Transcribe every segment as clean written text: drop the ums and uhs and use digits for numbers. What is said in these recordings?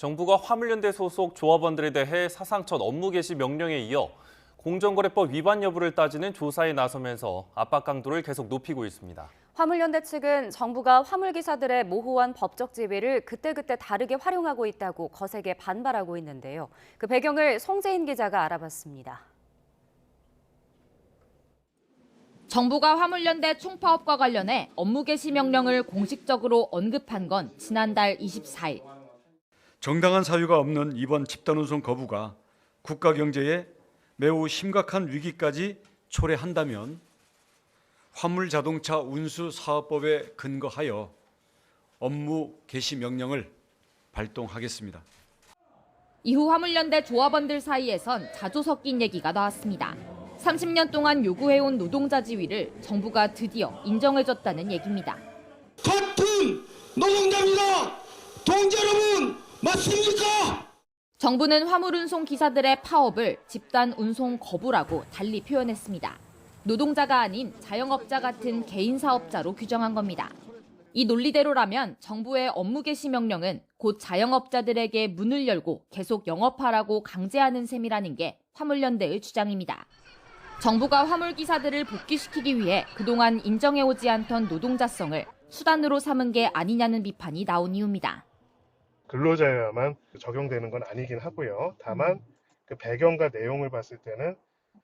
정부가 화물연대 소속 조합원들에 대해 사상 첫 업무 개시 명령에 이어 공정거래법 위반 여부를 따지는 조사에 나서면서 압박 강도를 계속 높이고 있습니다. 화물연대 측은 정부가 화물기사들의 모호한 법적 지위를 그때그때 다르게 활용하고 있다고 거세게 반발하고 있는데요. 그 배경을 송재인 기자가 알아봤습니다. 정부가 화물연대 총파업과 관련해 업무 개시 명령을 공식적으로 언급한 건 지난달 24일. 정당한 사유가 없는 이번 집단운송 거부가 국가 경제에 매우 심각한 위기까지 초래한다면 화물자동차 운수사업법에 근거하여 업무 개시 명령을 발동하겠습니다. 이후 화물연대 조합원들 사이에선 자조 섞인 얘기가 나왔습니다. 30년 동안 요구해온 노동자 지위를 정부가 드디어 인정해줬다는 얘기입니다. 같은 노동자입니다. 동지 여러분 맞습니까? 정부는 화물운송 기사들의 파업을 집단 운송 거부라고 달리 표현했습니다. 노동자가 아닌 자영업자 같은 개인 사업자로 규정한 겁니다. 이 논리대로라면 정부의 업무 개시 명령은 곧 자영업자들에게 문을 열고 계속 영업하라고 강제하는 셈이라는 게 화물연대의 주장입니다. 정부가 화물기사들을 복귀시키기 위해 그동안 인정해오지 않던 노동자성을 수단으로 삼은 게 아니냐는 비판이 나온 이유입니다. 근로자에만 적용되는 건 아니긴 하고요. 다만 그 배경과 내용을 봤을 때는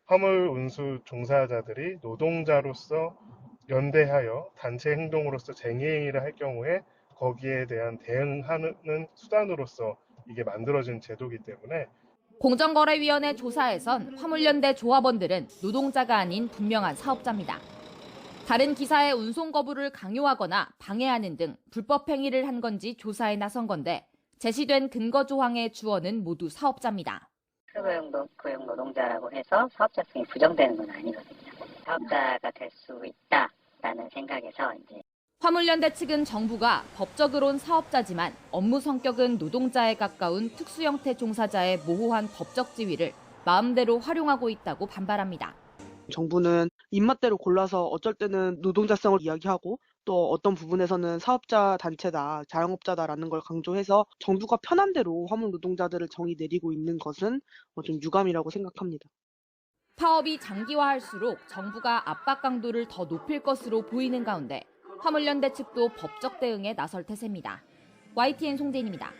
화물 운수 종사자들이 노동자로서 연대하여 단체 행동으로서 쟁의행위를 할 경우에 거기에 대한 대응하는 수단으로서 이게 만들어진 제도이기 때문에 공정거래위원회 조사에선 화물연대 조합원들은 노동자가 아닌 분명한 사업자입니다. 다른 기사의 운송 거부를 강요하거나 방해하는 등 불법 행위를 한 건지 조사에 나선 건데 제시된 근거 조항의 주어는 모두 사업자입니다. 고용 노동자라고 해서 사업자성이 부정되는 건 아니거든요. 사업자가 될 수 있다라는 생각에서 이제 화물연대 측은 정부가 법적으론 사업자지만 업무 성격은 노동자에 가까운 특수형태 종사자의 모호한 법적 지위를 마음대로 활용하고 있다고 반발합니다. 정부는 입맛대로 골라서 어쩔 때는 노동자성을 이야기하고 또 어떤 부분에서는 사업자 단체다, 자영업자다라는 걸 강조해서 정부가 편한 대로 화물 노동자들을 정의 내리고 있는 것은 좀 유감이라고 생각합니다. 파업이 장기화할수록 정부가 압박 강도를 더 높일 것으로 보이는 가운데 화물연대 측도 법적 대응에 나설 태세입니다. YTN 송재인입니다.